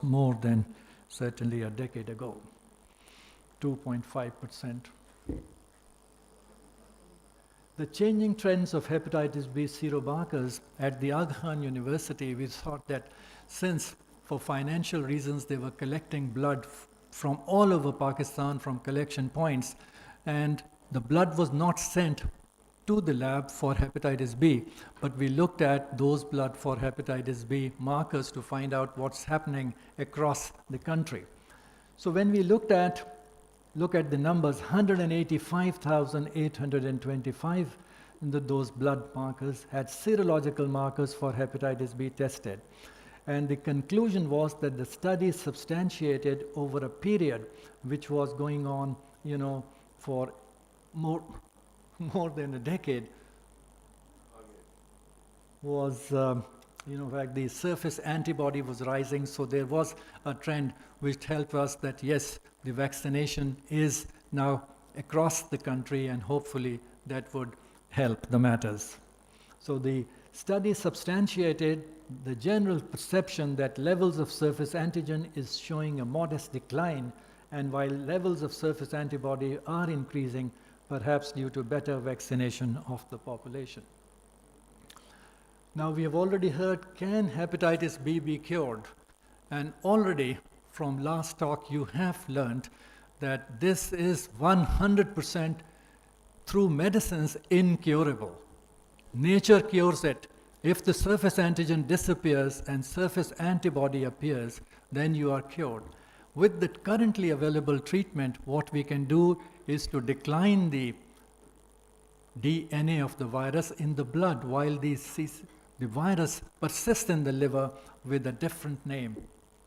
more than certainly a decade ago, 2.5%. The changing trends of hepatitis B seromarkers at the Aga Khan University, we thought that since for financial reasons they were collecting blood from all over Pakistan from collection points, and the blood was not sent to the lab for hepatitis B, but we looked at those blood for hepatitis B markers to find out what's happening across the country. So when we look at the numbers, 185,825 those blood markers had serological markers for hepatitis B tested. And the conclusion was that the study substantiated over a period which was going on, for more than a decade, was, in fact, the surface antibody was rising, so there was a trend which helped us that, yes, the vaccination is now across the country, and hopefully that would help the matters. So the study substantiated the general perception that levels of surface antigen is showing a modest decline, and while levels of surface antibody are increasing, perhaps due to better vaccination of the population. Now we have already heard, can hepatitis B be cured? And already from last talk you have learned that this is 100% through medicines incurable. Nature cures it. If the surface antigen disappears and surface antibody appears, then you are cured. With the currently available treatment, what we can do is to decline the DNA of the virus in the blood while the virus persists in the liver with a different name,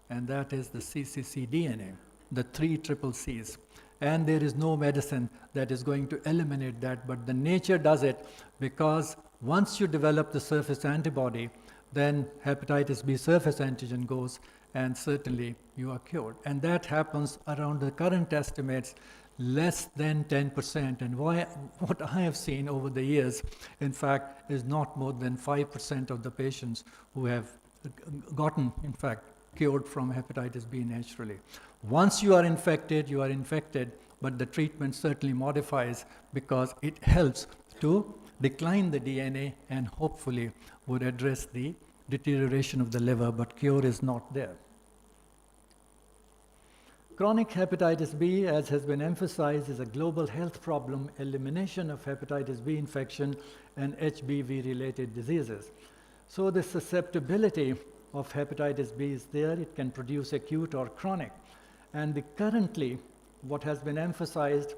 and that is the cccDNA, the 3 triple Cs. And there is no medicine that is going to eliminate that, but the nature does it, because once you develop the surface antibody, then hepatitis B surface antigen goes, and certainly you are cured. And that happens around the current estimates, less than 10%. And what I have seen over the years, in fact, is not more than 5% of the patients who have gotten, in fact, cured from hepatitis B naturally. Once you are infected, but the treatment certainly modifies because it helps to decline the DNA and hopefully would address the deterioration of the liver, but cure is not there. Chronic hepatitis B, as has been emphasized, is a global health problem, elimination of hepatitis B infection and HBV-related diseases. So the susceptibility of hepatitis B is there. It can produce acute or chronic. And currently, what has been emphasized,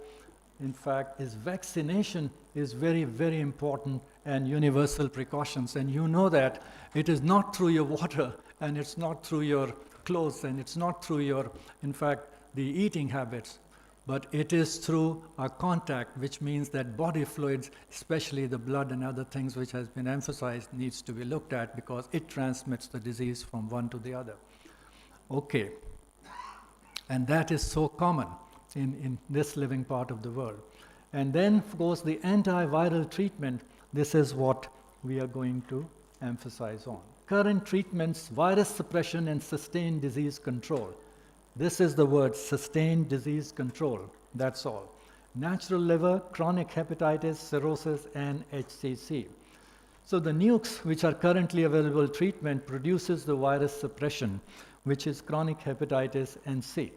in fact, is vaccination is very, very important and universal precautions. And you know that it is not through your water, and it's not through your clothes, and it's not through your, in fact, the eating habits, but it is through our contact, which means that body fluids, especially the blood and other things which has been emphasized, needs to be looked at because it transmits the disease from one to the other. Okay. And that is so common in this living part of the world. And then, of course, the antiviral treatment, this is what we are going to emphasize on. Current treatments, virus suppression and sustained disease control. This is the word, sustained disease control, that's all. Natural liver, chronic hepatitis, cirrhosis, and HCC. So the NUCs, which are currently available treatment, produces the virus suppression, which is chronic hepatitis and C.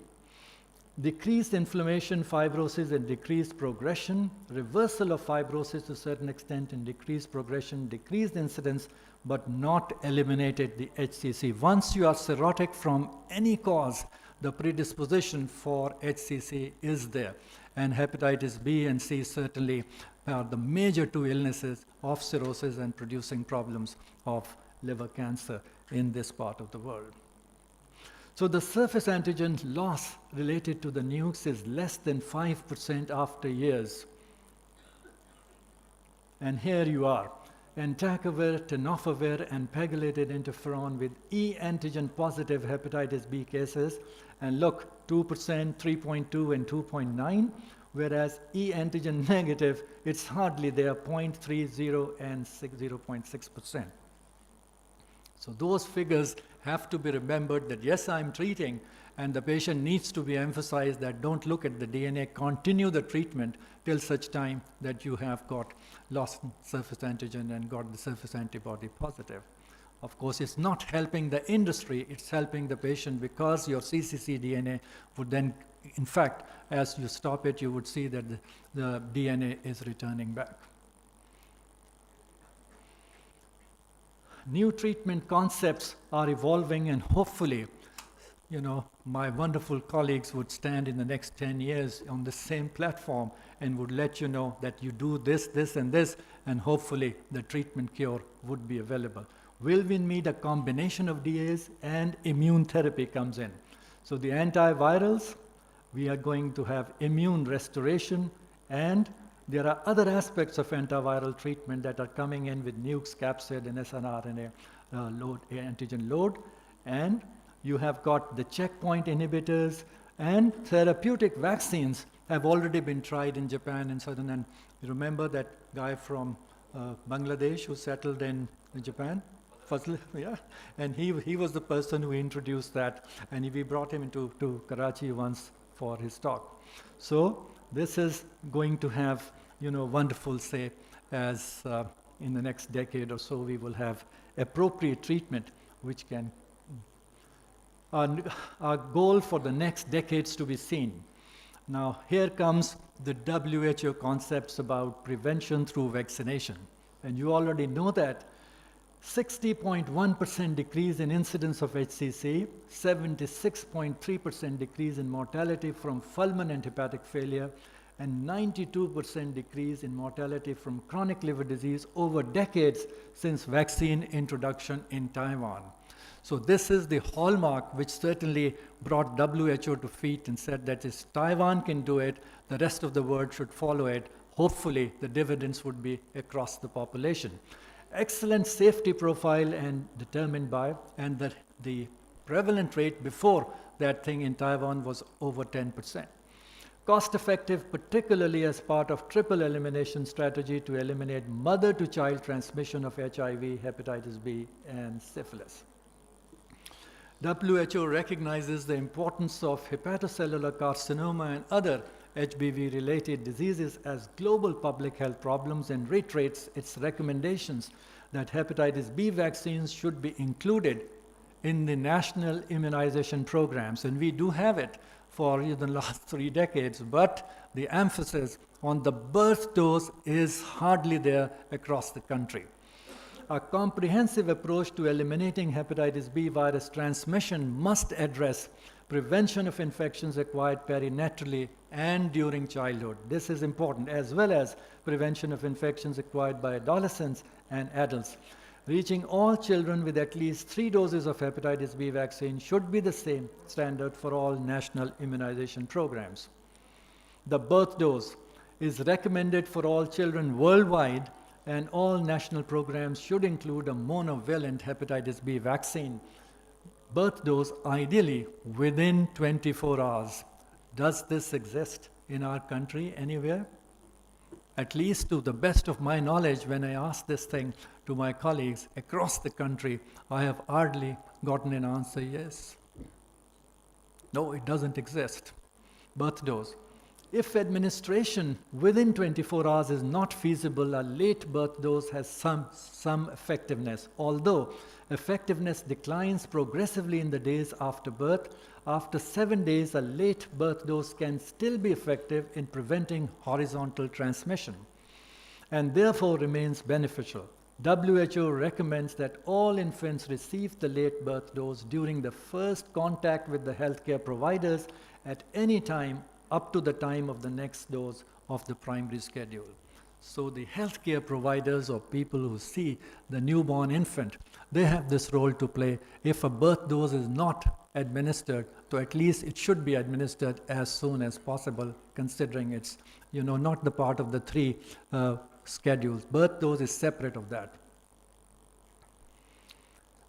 Decreased inflammation, fibrosis, and decreased progression, reversal of fibrosis to a certain extent, and decreased progression, decreased incidence, but not eliminated the HCC. Once you are cirrhotic from any cause, the predisposition for HCC is there. And hepatitis B and C certainly are the major 2 illnesses of cirrhosis and producing problems of liver cancer in this part of the world. So the surface antigen loss related to the NUCs is less than 5% after years. And here you are, entecavir, tenofovir, and pegylated interferon with E antigen positive hepatitis B cases. And look, 2%, 3.2, and 2.9, whereas E antigen negative, it's hardly there, 0.30 and 0.6%. So those figures have to be remembered that yes, I'm treating, and the patient needs to be emphasized that don't look at the DNA, continue the treatment till such time that you have got lost surface antigen and got the surface antibody positive. Of course, it's not helping the industry, it's helping the patient, because your CCC DNA would then, in fact, as you stop it, you would see that the DNA is returning back. New treatment concepts are evolving, and hopefully, my wonderful colleagues would stand in the next 10 years on the same platform and would let you know that you do this, this, and this, and hopefully the treatment cure would be available. Will we need a combination of DAs, and immune therapy comes in. So the antivirals, we are going to have immune restoration, and there are other aspects of antiviral treatment that are coming in with nukes, capsid, and sRNA antigen load, and you have got the checkpoint inhibitors, and therapeutic vaccines have already been tried in Japan and southern. And you remember that guy from Bangladesh who settled in Japan? Yeah, and he was the person who introduced that, and we brought him to Karachi once for his talk. So this is going to have wonderful say, as in the next decade or so we will have appropriate treatment which can. Our goal for the next decades to be seen. Now here comes the WHO concepts about prevention through vaccination, and you already know that 60.1% decrease in incidence of HCC, 76.3% decrease in mortality from fulminant hepatic failure, and 92% decrease in mortality from chronic liver disease over decades since vaccine introduction in Taiwan. So this is the hallmark which certainly brought WHO to feet and said that if Taiwan can do it, the rest of the world should follow it. Hopefully the dividends would be across the population. Excellent safety profile and determined by, and the prevalent rate before that thing in Taiwan was over 10%. Cost effective, particularly as part of triple elimination strategy to eliminate mother-to-child transmission of HIV, hepatitis B, and syphilis. WHO recognizes the importance of hepatocellular carcinoma and other HBV-related diseases as global public health problems, and reiterates its recommendations that hepatitis B vaccines should be included in the national immunization programs. And we do have it for the last 3 decades, but the emphasis on the birth dose is hardly there across the country. A comprehensive approach to eliminating hepatitis B virus transmission must address prevention of infections acquired perinatally and during childhood. This is important, as well as prevention of infections acquired by adolescents and adults. Reaching all children with at least 3 doses of hepatitis B vaccine should be the same standard for all national immunization programs. The birth dose is recommended for all children worldwide, and all national programs should include a monovalent hepatitis B vaccine. Birth dose ideally within 24 hours. Does this exist in our country anywhere? At least to the best of my knowledge, when I ask this thing to my colleagues across the country, I have hardly gotten an answer yes. No, it doesn't exist. Birth dose. If administration within 24 hours is not feasible, a late birth dose has some effectiveness. Although effectiveness declines progressively in the days after birth, after 7 days, a late birth dose can still be effective in preventing horizontal transmission, and therefore remains beneficial. WHO recommends that all infants receive the late birth dose during the first contact with the healthcare providers at any time up to the time of the next dose of the primary schedule. So the healthcare providers, or people who see the newborn infant, they have this role to play. If a birth dose is not administered, so at least it should be administered as soon as possible, considering it's not the part of the 3 schedules. Birth dose is separate of that.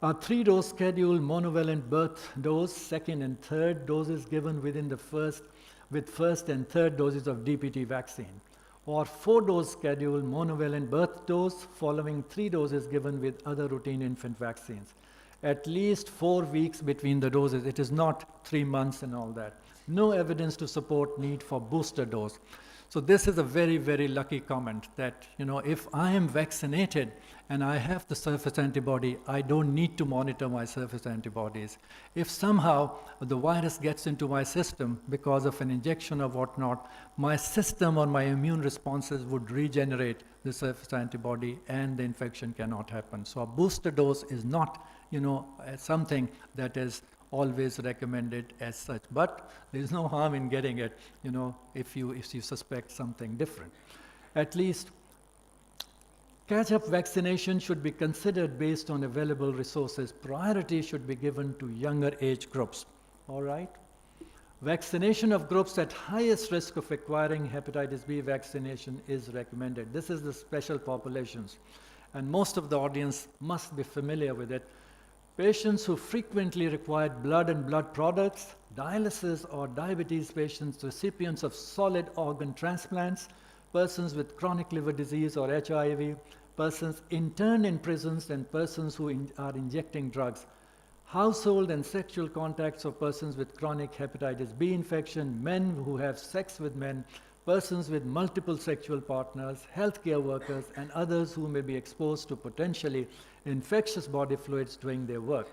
A 3-dose schedule, monovalent birth dose, second and third doses given within the first and third doses of DPT vaccine, or 4-dose schedule, monovalent birth dose following 3 doses given with other routine infant vaccines. At least 4 weeks between the doses. It is not 3 months and all that. No evidence to support need for booster dose. So this is a very, very lucky comment that, if I am vaccinated and I have the surface antibody, I don't need to monitor my surface antibodies. If somehow the virus gets into my system because of an injection or whatnot, my system or my immune responses would regenerate the surface antibody and the infection cannot happen. So a booster dose is not, something that is always recommended as such, but there is no harm in getting it, if you suspect something different. At least catch-up vaccination should be considered based on available resources. Priority should be given to younger age groups. All right? Vaccination of groups at highest risk of acquiring hepatitis B vaccination is recommended. This is the special populations, and most of the audience must be familiar with it. Patients who frequently required blood and blood products, dialysis or diabetes patients, recipients of solid organ transplants, persons with chronic liver disease or HIV, persons interned in prisons, and persons who are injecting drugs. Household and sexual contacts of persons with chronic hepatitis B infection, men who have sex with men, persons with multiple sexual partners, healthcare workers, and others who may be exposed to potentially infectious body fluids doing their work.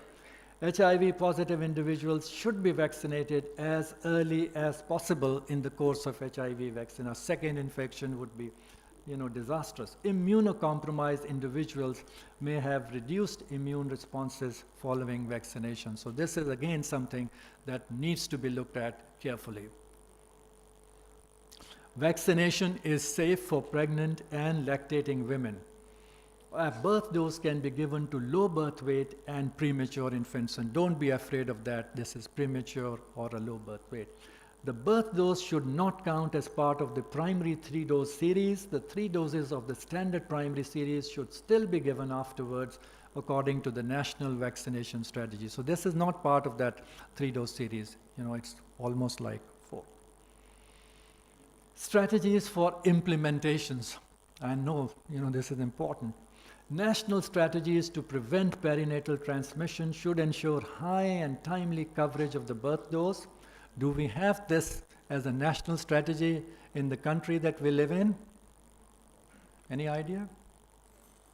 HIV-positive individuals should be vaccinated as early as possible in the course of HIV vaccine. A second infection would be, disastrous. Immunocompromised individuals may have reduced immune responses following vaccination. So this is again something that needs to be looked at carefully. Vaccination is safe for pregnant and lactating women. A birth dose can be given to low birth weight and premature infants, and don't be afraid of that. This is premature or a low birth weight. The birth dose should not count as part of the primary 3-dose series. The 3 doses of the standard primary series should still be given afterwards according to the national vaccination strategy. So this is not part of that 3-dose series. It's almost like 4. Strategies for implementations. I know, this is important. National strategies to prevent perinatal transmission should ensure high and timely coverage of the birth dose. Do we have this as a national strategy in the country that we live in? Any idea?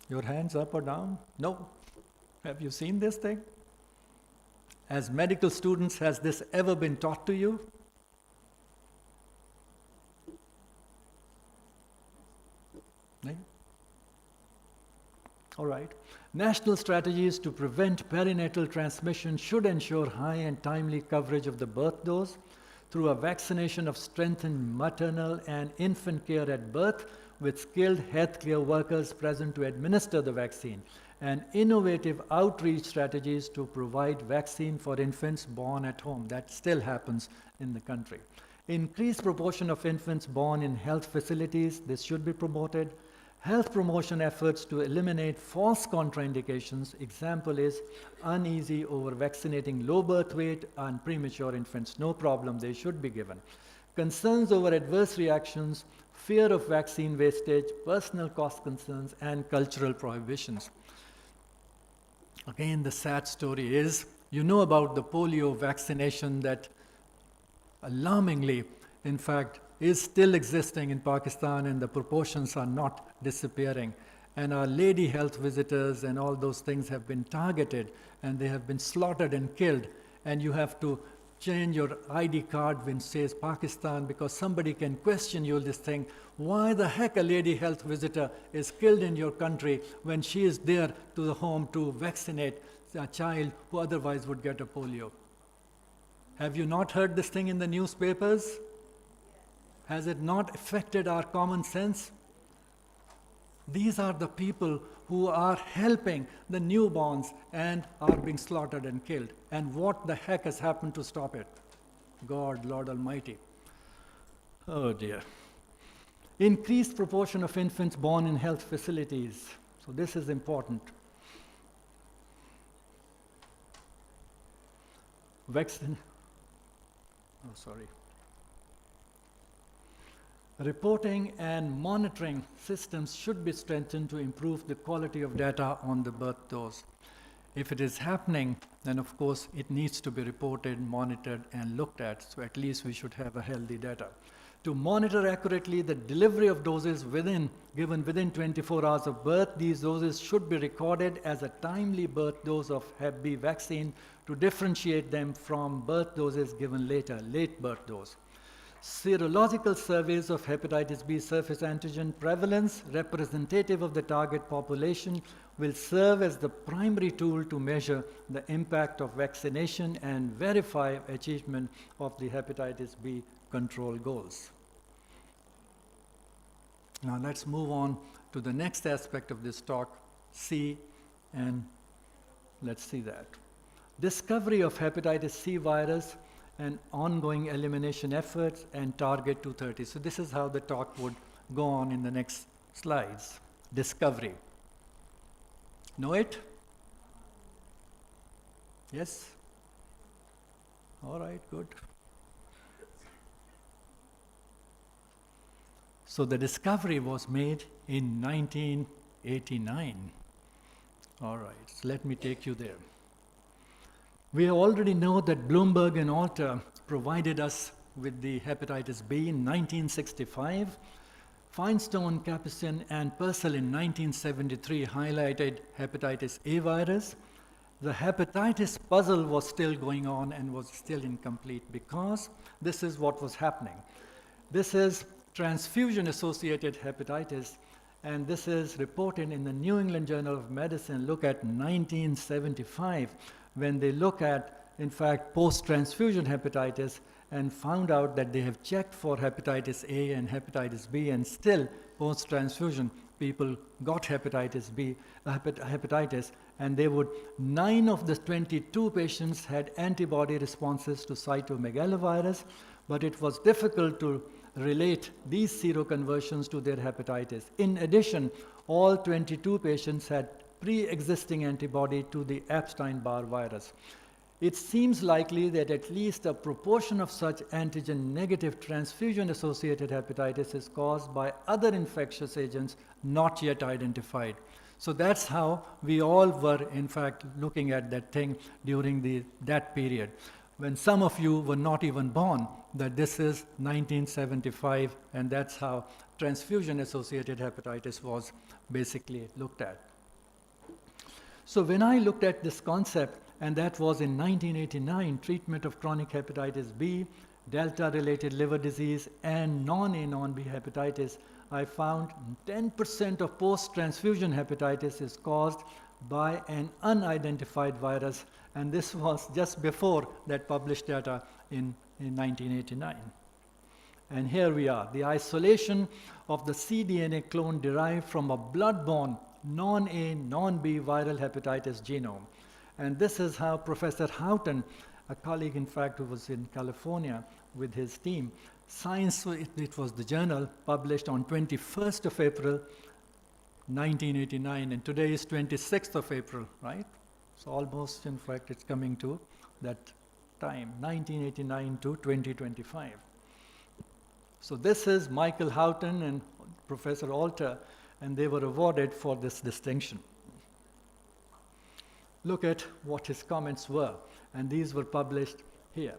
Your hands up or down? No. Have you seen this thing? As medical students, has this ever been taught to you? No? All right. National strategies to prevent perinatal transmission should ensure high and timely coverage of the birth dose through a vaccination of strengthened maternal and infant care at birth with skilled healthcare workers present to administer the vaccine, and innovative outreach strategies to provide vaccine for infants born at home. That still happens in the country. Increased proportion of infants born in health facilities, this should be promoted. Health promotion efforts to eliminate false contraindications. Example is uneasy over vaccinating low birth weight and premature infants. No problem, they should be given. Concerns over adverse reactions, fear of vaccine wastage, personal cost concerns, and cultural prohibitions. Again, the sad story is, about the polio vaccination that alarmingly, in fact, is still existing in Pakistan, and the proportions are not disappearing. And our lady health visitors and all those things have been targeted, and they have been slaughtered and killed. And you have to change your ID card when it says Pakistan, because somebody can question you this thing. Why the heck a lady health visitor is killed in your country when she is there to the home to vaccinate a child who otherwise would get a polio? Have you not heard this thing in the newspapers? Has it not affected our common sense? These are the people who are helping the newborns and are being slaughtered and killed. And what the heck has happened to stop it? God, Lord Almighty. Oh dear. Increased proportion of infants born in health facilities. So this is important. Reporting and monitoring systems should be strengthened to improve the quality of data on the birth dose. If it is happening, then of course it needs to be reported, monitored, and looked at, so at least we should have a healthy data. To monitor accurately the delivery of doses given within 24 hours of birth, these doses should be recorded as a timely birth dose of Hep B vaccine to differentiate them from birth doses given later, late birth dose. Serological surveys of hepatitis B surface antigen prevalence representative of the target population will serve as the primary tool to measure the impact of vaccination and verify achievement of the hepatitis B control goals. Now let's move on to the next aspect of this talk, C, and let's see that. Discovery of hepatitis C virus and ongoing elimination efforts and target 230. So this is how the talk would go on in the next slides. Discovery. Know it? Yes? All right, good. So the discovery was made in 1989. All right, so let me take you there. We already know that Bloomberg and Alter provided us with the hepatitis B in 1965. Feinstein, Capucin, and Purcell in 1973 highlighted hepatitis A virus. The hepatitis puzzle was still going on and was still incomplete because this is what was happening. This is transfusion-associated hepatitis, and this is reported in the New England Journal of Medicine. Look at 1975, when they look at, in fact, post-transfusion hepatitis and found out that they have checked for hepatitis A and hepatitis B, and still post-transfusion people got hepatitis B, and 9 of the 22 patients had antibody responses to cytomegalovirus, but it was difficult to relate these seroconversions to their hepatitis. In addition, all 22 patients had pre-existing antibody to the Epstein-Barr virus. It seems likely that at least a proportion of such antigen-negative transfusion-associated hepatitis is caused by other infectious agents not yet identified. So that's how we all were, in fact, looking at that thing during that period, when some of you were not even born, that this is 1975, and that's how transfusion-associated hepatitis was basically looked at. So when I looked at this concept, and that was in 1989, treatment of chronic hepatitis B, Delta-related liver disease, and non-A, non-B hepatitis, I found 10% of post-transfusion hepatitis is caused by an unidentified virus, and this was just before that published data in 1989. And here we are, the isolation of the cDNA clone derived from a blood-borne non-A, non-B viral hepatitis genome. And this is how Professor Houghton, a colleague, in fact, who was in California with his team, Science, it was the journal, published on 21st of April, 1989, and today is 26th of April, right? So almost, in fact, it's coming to that time, 1989 to 2025. So this is Michael Houghton and Professor Alter, and they were awarded for this distinction. Look at what his comments were, and these were published here.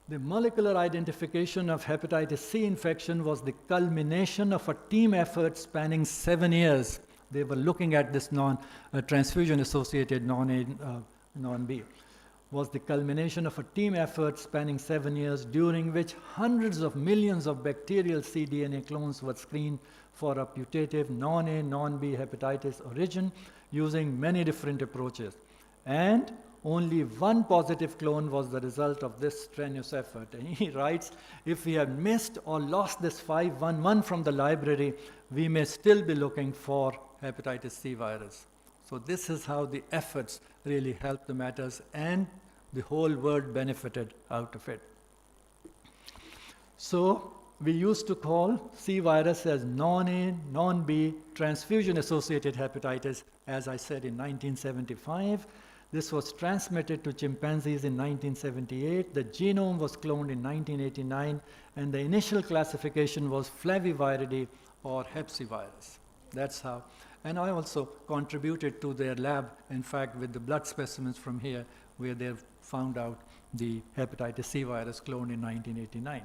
The molecular identification of hepatitis C infection was the culmination of a team effort spanning 7 years. They were looking at this transfusion-associated non-A, non-B. Was the culmination of a team effort spanning 7 years, during which hundreds of millions of bacterial cDNA clones were screened for a putative non-A, non-B hepatitis origin using many different approaches. And only one positive clone was the result of this strenuous effort. And he writes, if we have missed or lost this 511 from the library, we may still be looking for hepatitis C virus. So this is how the efforts really helped the matters, and the whole world benefited out of it. So we used to call C virus as non-A, non-B transfusion-associated hepatitis, as I said, in 1975. This was transmitted to chimpanzees in 1978. The genome was cloned in 1989, and the initial classification was flaviviridae or hepsivirus. That's how. And I also contributed to their lab, in fact, with the blood specimens from here, where they found out the hepatitis C virus cloned in 1989.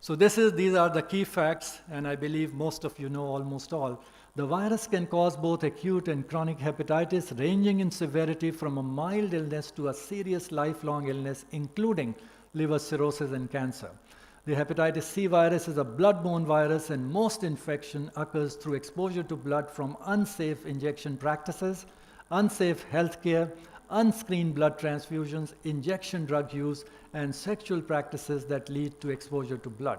So these are the key facts, and I believe most of you know almost all. The virus can cause both acute and chronic hepatitis, ranging in severity from a mild illness to a serious lifelong illness, including liver cirrhosis and cancer. The hepatitis C virus is a blood-borne virus, and most infection occurs through exposure to blood from unsafe injection practices, unsafe healthcare, unscreened blood transfusions, injection drug use, and sexual practices that lead to exposure to blood.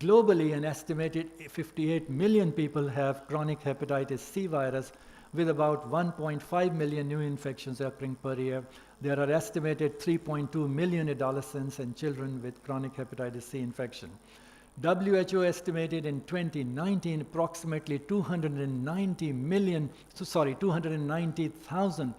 Globally, an estimated 58 million people have chronic hepatitis C virus, with about 1.5 million new infections occurring per year. There are estimated 3.2 million adolescents and children with chronic hepatitis C infection. WHO estimated in 2019 approximately 290,000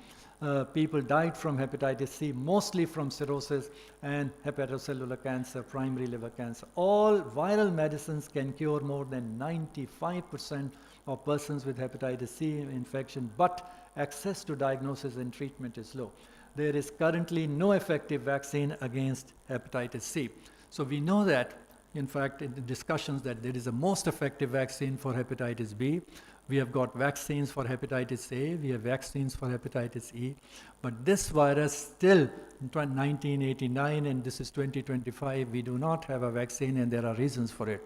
people died from hepatitis C, mostly from cirrhosis and hepatocellular cancer, primary liver cancer. All viral medicines can cure more than 95% of persons with hepatitis C infection, but access to diagnosis and treatment is low. There is currently no effective vaccine against hepatitis C. So we know that, in fact, in the discussions, that there is a most effective vaccine for hepatitis B. We have got vaccines for hepatitis A, we have vaccines for hepatitis E, but this virus still, in 1989, and this is 2025, we do not have a vaccine, and there are reasons for it.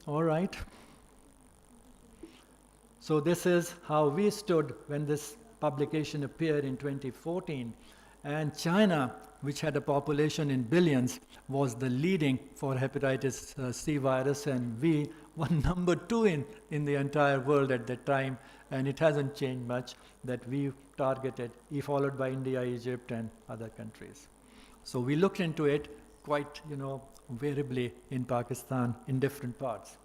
All right. So this is how we stood when this publication appeared in 2014, and China, which had a population in billions, was the leading for hepatitis C virus, and we were number 2 in the entire world at that time, and it hasn't changed much, that we targeted, followed by India, Egypt, and other countries. So we looked into it quite, variably in Pakistan in different parts.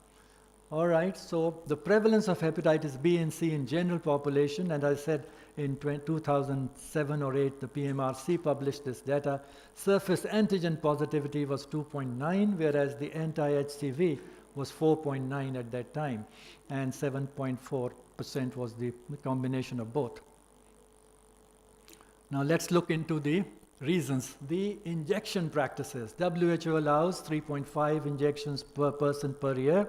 All right, so the prevalence of hepatitis B and C in general population, and I said in 2007 or 8, the PMRC published this data. Surface antigen positivity was 2.9, whereas the anti-HCV was 4.9 at that time, and 7.4% was the combination of both. Now let's look into the reasons. The injection practices. WHO allows 3.5 injections per person per year,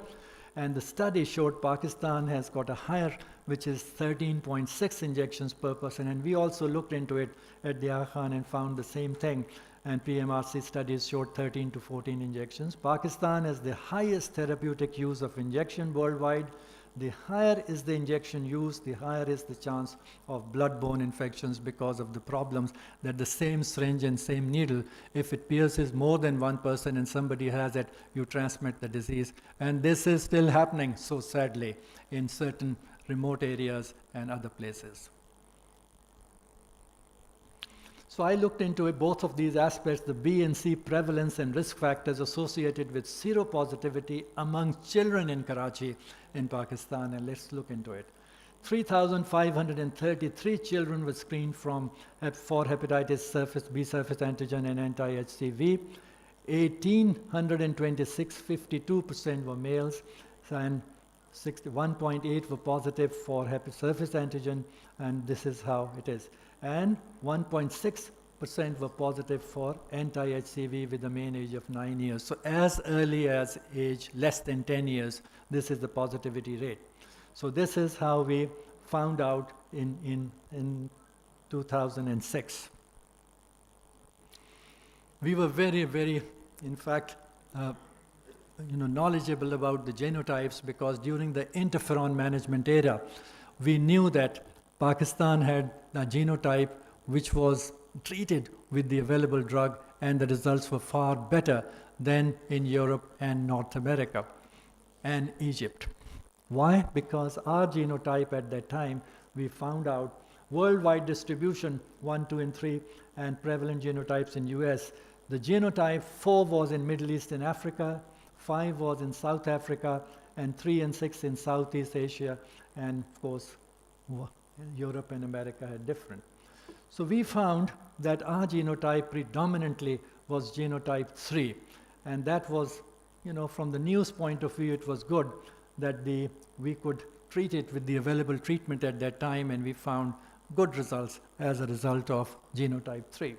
and the study showed Pakistan has got a higher, which is 13.6 injections per person, and we also looked into it at the Aga Khan and found the same thing, and PMRC studies showed 13 to 14 injections. Pakistan has the highest therapeutic use of injection worldwide. The higher is the injection use, the higher is the chance of blood-borne infections, because of the problems that the same syringe and same needle, if it pierces more than one person and somebody has it, you transmit the disease. And this is still happening, so sadly, in certain remote areas and other places. So I looked into both of these aspects, the B and C prevalence and risk factors associated with seropositivity among children in Karachi in Pakistan, and let's look into it. 3,533 children were screened for hepatitis B surface antigen and anti-HCV. 1,826, 52% were males, and 1.8 were positive for surface antigen, and this is how it is. And 1.6% were positive for anti-HCV with a mean age of 9 years. So as early as age less than 10 years, this is the positivity rate. So this is how we found out in 2006. We were very, very, in fact, knowledgeable about the genotypes, because during the interferon management era, we knew that Pakistan had a genotype which was treated with the available drug, and the results were far better than in Europe and North America and Egypt. Why? Because our genotype at that time, we found out worldwide distribution, 1, 2, and 3, and prevalent genotypes in US. The genotype 4 was in Middle East and Africa, 5 was in South Africa, and 3 and 6 in Southeast Asia, and of course, Europe and America had different. So we found that our genotype predominantly was genotype 3, and that was, from the news point of view, it was good. that we could treat it with the available treatment at that time, and we found good results as a result of genotype 3.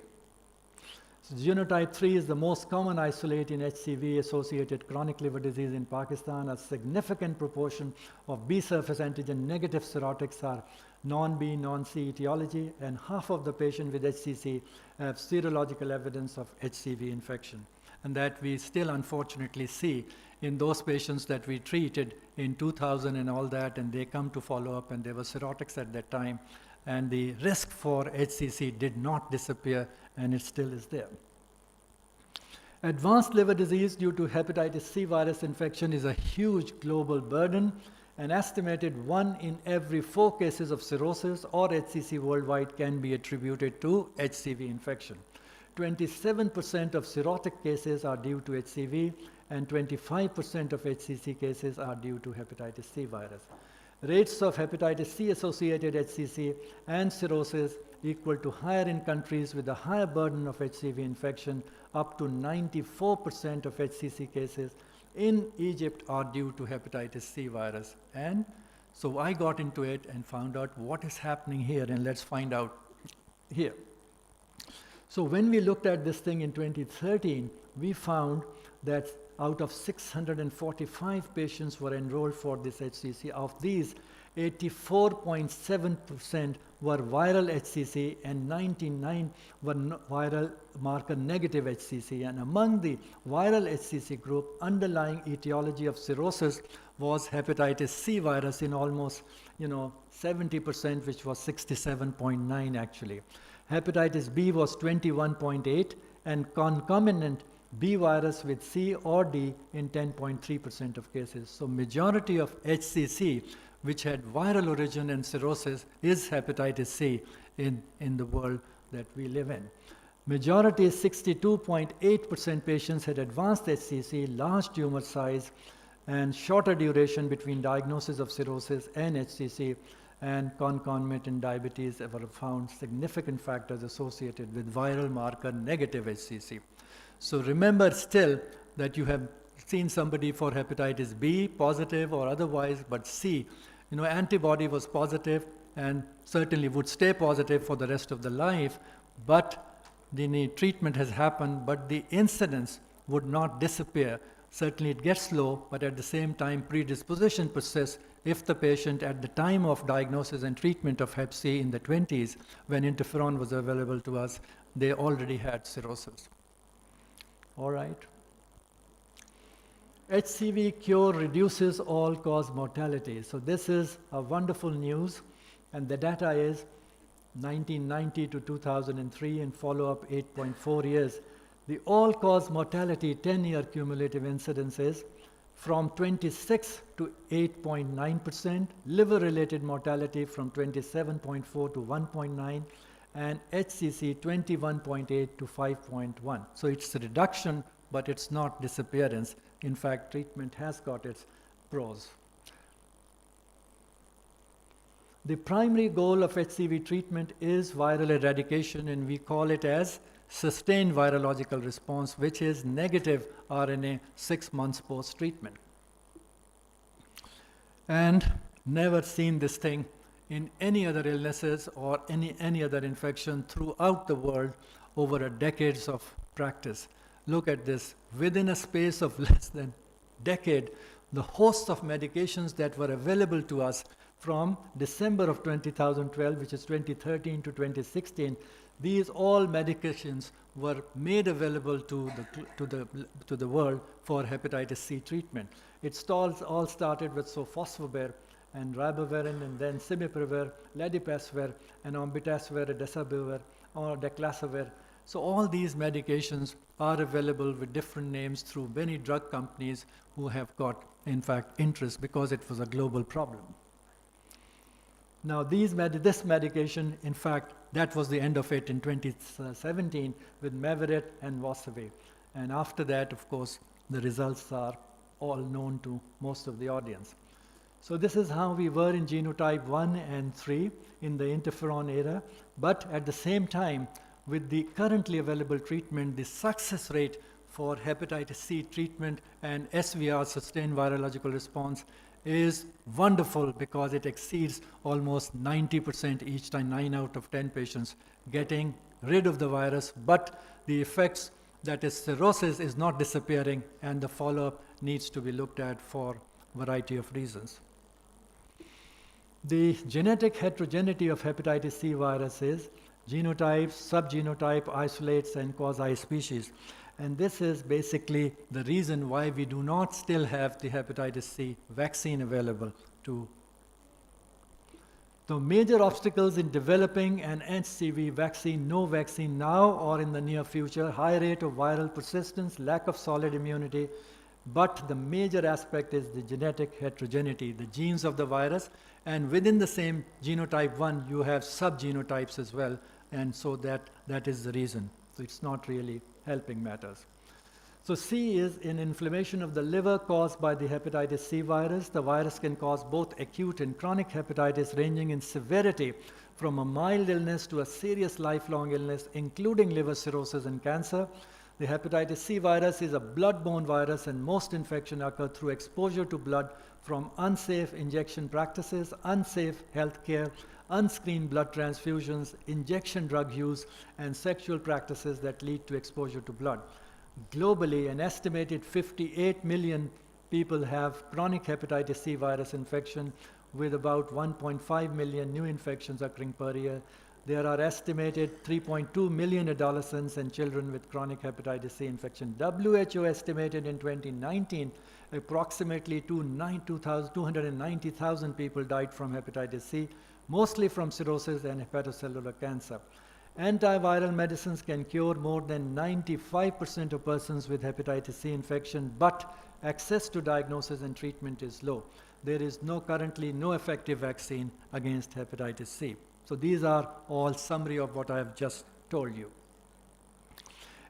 So genotype 3 is the most common isolate in HCV-associated chronic liver disease in Pakistan. A significant proportion of B surface antigen negative cirrhotics are non-B, non-C etiology, and half of the patients with HCC have serological evidence of HCV infection. And that we still unfortunately see in those patients that we treated in 2000 and all that, and they come to follow up and they were cirrhotics at that time, and the risk for HCC did not disappear, and it still is there. Advanced liver disease due to hepatitis C virus infection is a huge global burden. An estimated 1 in every 4 cases of cirrhosis or HCC worldwide can be attributed to HCV infection. 27% of cirrhotic cases are due to HCV, and 25% of HCC cases are due to hepatitis C virus. Rates of hepatitis C-associated HCC and cirrhosis equal to higher in countries with a higher burden of HCV infection. Up to 94% of HCC cases in Egypt are due to hepatitis C virus. And so I got into it and found out what is happening here, and let's find out here. So when we looked at this thing in 2013, we found that out of 645 patients were enrolled for this HCC. Of these, 84.7% were viral HCC and 99 were viral marker negative HCC. And among the viral HCC group, underlying etiology of cirrhosis was hepatitis C virus in almost 70%, which was 67.9 actually. Hepatitis B was 21.8, and concomitant B virus with C or D in 10.3% of cases. So majority of HCC, which had viral origin and cirrhosis, is hepatitis C in the world that we live in. Majority, 62.8% patients had advanced HCC, large tumor size, and shorter duration between diagnosis of cirrhosis and HCC, and concomitant diabetes were found significant factors associated with viral marker negative HCC. So remember still that you have seen somebody for hepatitis B positive or otherwise, but C, antibody was positive and certainly would stay positive for the rest of the life, but the treatment has happened, but the incidence would not disappear. Certainly it gets low, but at the same time predisposition persists if the patient at the time of diagnosis and treatment of hep C in the 20s, when interferon was available to us, they already had cirrhosis. All right. HCV cure reduces all-cause mortality. So this is a wonderful news, and the data is 1990 to 2003 and follow-up 8.4 years. The all-cause mortality 10-year cumulative incidence is from 26 to 8.9%, liver-related mortality from 27.4 to 1.9, and HCC 21.8 to 5.1. So it's a reduction, but it's not disappearance. In fact, treatment has got its pros. The primary goal of HCV treatment is viral eradication, and we call it as sustained virological response, which is negative RNA 6 months post-treatment. And never seen this thing in any other illnesses or any other infection throughout the world over a decades of practice. Look at this. Within a space of less than a decade, the host of medications that were available to us from December of 2012, which is 2013 to 2016, these all medications were made available to the world for hepatitis C treatment. It all started with sofosbuvir and ribavirin, and then cimipravir, ledipasvir, and ombitazvir, desabuvir, or declasavir. So all these medications are available with different names through many drug companies who have got, in fact, interest because it was a global problem. Now, this medication, in fact, that was the end of it in 2017 with Mevirit and Vosavir. And after that, of course, the results are all known to most of the audience. So this is how we were in genotype 1 and 3 in the interferon era, but at the same time, with the currently available treatment, the success rate for hepatitis C treatment and SVR, sustained virological response, is wonderful because it exceeds almost 90% each time, 9 out of 10 patients getting rid of the virus, but the effects, that is cirrhosis, is not disappearing, and the follow-up needs to be looked at for a variety of reasons. The genetic heterogeneity of hepatitis C virus is genotype, subgenotype, isolates, and quasi-species. And this is basically the reason why we do not still have the hepatitis C vaccine available to. The major obstacles in developing an HCV vaccine, no vaccine now or in the near future, high rate of viral persistence, lack of solid immunity, but the major aspect is the genetic heterogeneity, the genes of the virus, and within the same genotype 1, you have subgenotypes as well, and so that is the reason. So it's not really helping matters. So C is an inflammation of the liver caused by the hepatitis C virus. The virus can cause both acute and chronic hepatitis, ranging in severity from a mild illness to a serious lifelong illness, including liver cirrhosis and cancer. The hepatitis C virus is a blood-borne virus, and most infections occur through exposure to blood from unsafe injection practices, unsafe healthcare, unscreened blood transfusions, injection drug use, and sexual practices that lead to exposure to blood. Globally, an estimated 58 million people have chronic hepatitis C virus infection, with about 1.5 million new infections occurring per year. There are estimated 3.2 million adolescents and children with chronic hepatitis C infection. WHO estimated in 2019 approximately 290,000 people died from hepatitis C, mostly from cirrhosis and hepatocellular cancer. Antiviral medicines can cure more than 95% of persons with hepatitis C infection, but access to diagnosis and treatment is low. There is currently no effective vaccine against hepatitis C. So these are all summary of what I have just told you.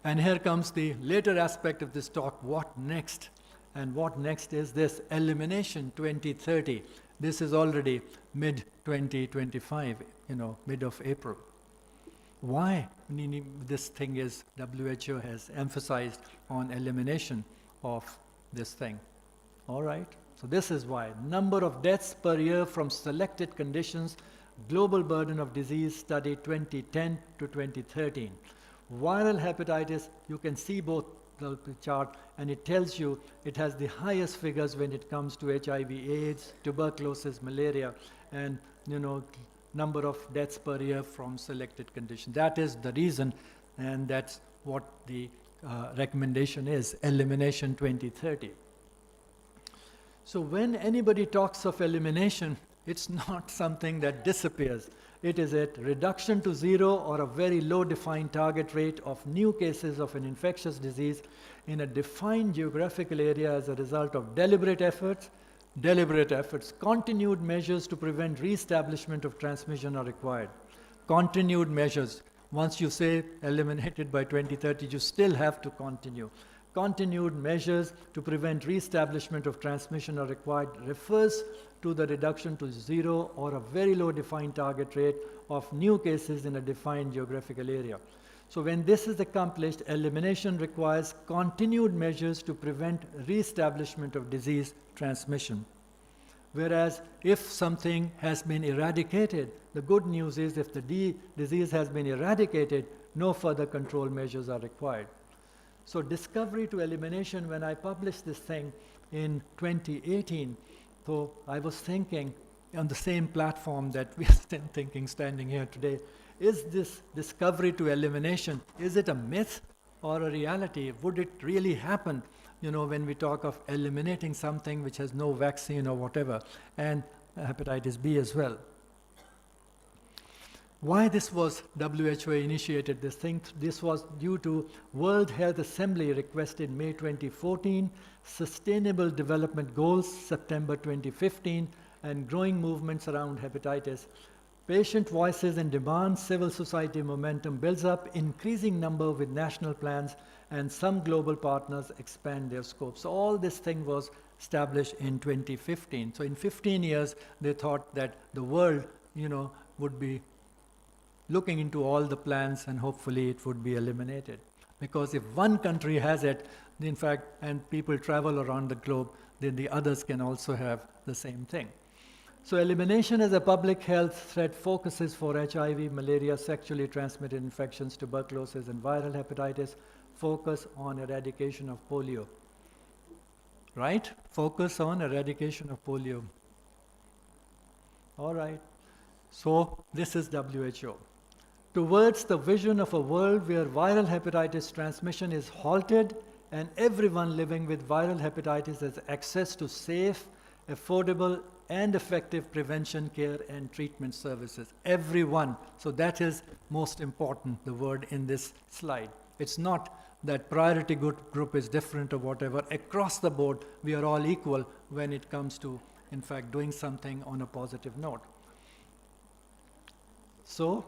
And here comes the later aspect of this talk, what next? And what next is this elimination 2030. This is already mid-2025, mid of April. Why this thing is, WHO has emphasized on elimination of this thing. All right, so this is why. Number of deaths per year from selected conditions, Global Burden of Disease Study 2010 to 2013. Viral hepatitis, you can see both the chart, and it tells you it has the highest figures when it comes to HIV, AIDS, tuberculosis, malaria, and number of deaths per year from selected conditions. That is the reason, and that's what the recommendation is, elimination 2030. So when anybody talks of elimination, it's not something that disappears. It is a reduction to zero or a very low defined target rate of new cases of an infectious disease in a defined geographical area as a result of deliberate efforts. Continued measures to prevent re-establishment of transmission are required. Continued measures. Once you say eliminated by 2030, you still have to continue. Continued measures to prevent re-establishment of transmission are required refers to the reduction to zero or a very low defined target rate of new cases in a defined geographical area. So when this is accomplished, elimination requires continued measures to prevent re-establishment of disease transmission. Whereas if something has been eradicated, the good news is if the disease has been eradicated, no further control measures are required. So discovery to elimination, when I published this thing in 2018, so I was thinking on the same platform that we are still thinking standing here today, is this discovery to elimination, is it a myth or a reality? Would it really happen, when we talk of eliminating something which has no vaccine or whatever, and hepatitis B as well? Why this was WHO initiated this thing? This was due to World Health Assembly requested May 2014, Sustainable Development Goals September 2015, and growing movements around hepatitis. Patient voices and demands, civil society momentum builds up, increasing number with national plans, and some global partners expand their scope. So all this thing was established in 2015. So in 15 years, they thought that the world, would be looking into all the plans and hopefully it would be eliminated. Because if one country has it, in fact, and people travel around the globe, then the others can also have the same thing. So elimination as a public health threat focuses for HIV, malaria, sexually transmitted infections, tuberculosis, and viral hepatitis. Focus on eradication of polio. Right? Focus on eradication of polio. All right. So this is WHO. Towards the vision of a world where viral hepatitis transmission is halted and everyone living with viral hepatitis has access to safe, affordable, and effective prevention care and treatment services. Everyone. So that is most important, the word in this slide. It's not that priority group is different or whatever. Across the board, we are all equal when it comes to, in fact, doing something on a positive note. So,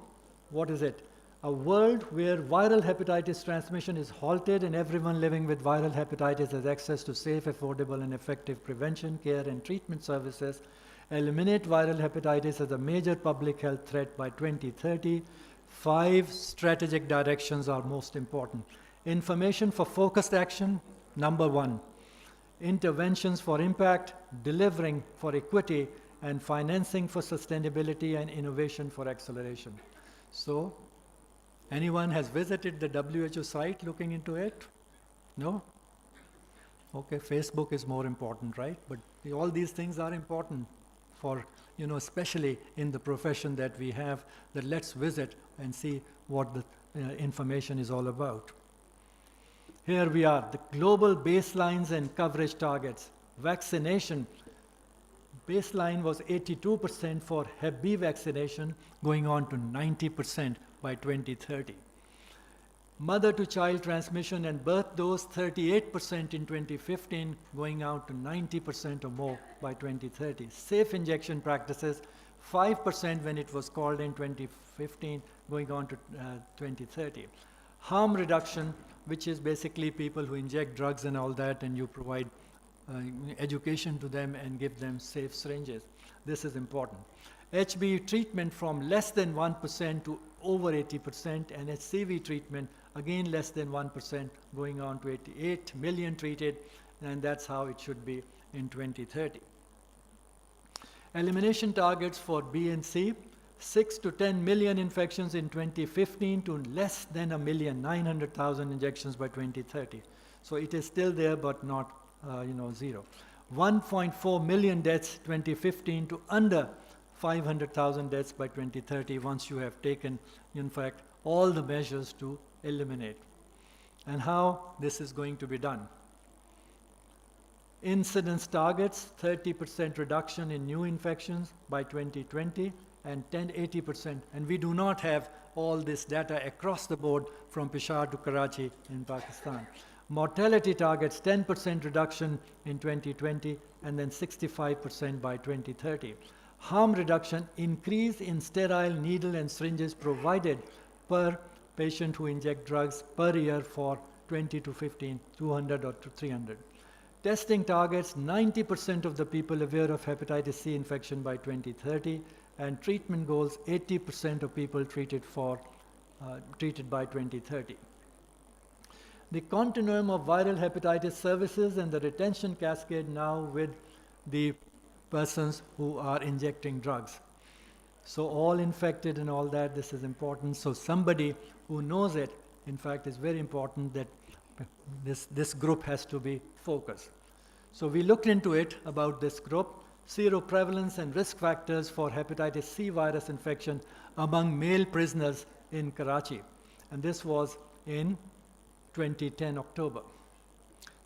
what is it? A world where viral hepatitis transmission is halted and everyone living with viral hepatitis has access to safe, affordable, and effective prevention, care, and treatment services. Eliminate viral hepatitis as a major public health threat by 2030. 5 strategic directions are most important. Information for focused action, number 1. Interventions for impact, delivering for equity, and financing for sustainability and innovation for acceleration. So, anyone has visited the WHO site looking into it? No? Okay, Facebook is more important, right? But all these things are important for, especially in the profession that we have, that let's visit and see what the information is all about. Here we are, the global baselines and coverage targets. Vaccination, baseline was 82% for Hep B vaccination, going on to 90% by 2030. Mother-to-child transmission and birth dose, 38% in 2015, going out to 90% or more by 2030. Safe injection practices, 5% when it was called in 2015, going on to 2030. Harm reduction, which is basically people who inject drugs and all that, and you provide education to them and give them safe syringes. This is important. HB treatment from less than 1% to over 80%, and HCV treatment, again less than 1%, going on to 88 million treated, and that's how it should be in 2030. Elimination targets for B and C, 6 to 10 million infections in 2015 to less than 1 million, 900,000 injections by 2030. So it is still there, but not zero. 1.4 million deaths 2015 to under 500,000 deaths by 2030 once you have taken, in fact, all the measures to eliminate. And how this is going to be done. Incidence targets, 30% reduction in new infections by 2020 and 80%. And we do not have all this data across the board from Peshawar to Karachi in Pakistan. Mortality targets, 10% reduction in 2020 and then 65% by 2030. Harm reduction, increase in sterile needle and syringes provided per patient who inject drugs per year for 20 to 15, 200 or to 300. Testing targets, 90% of the people aware of hepatitis C infection by 2030, and treatment goals, 80% of people treated by 2030. The continuum of viral hepatitis services and the retention cascade now with the persons who are injecting drugs. So all infected and all that, this is important. So somebody who knows it, in fact, is very important that this group has to be focused. So we looked into it about this group, seroprevalence and risk factors for hepatitis C virus infection among male prisoners in Karachi. And this was in 2010 October.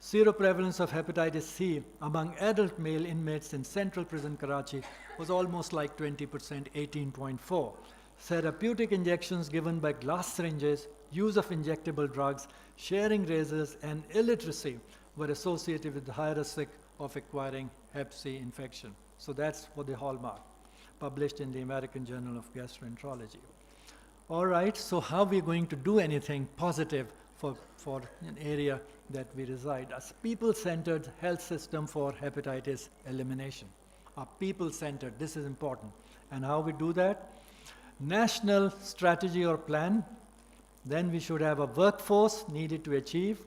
Seroprevalence of hepatitis C among adult male inmates in Central Prison Karachi was almost like 20%, 18.4. Therapeutic injections given by glass syringes, use of injectable drugs, sharing razors, and illiteracy were associated with the higher risk of acquiring Hep C infection. So that's for the hallmark, published in the American Journal of Gastroenterology. All right, so how are we going to do anything positive for an area that we reside? A people-centered health system for hepatitis elimination. A people-centered, this is important. And how we do that? National strategy or plan, Then we should have a workforce needed to achieve,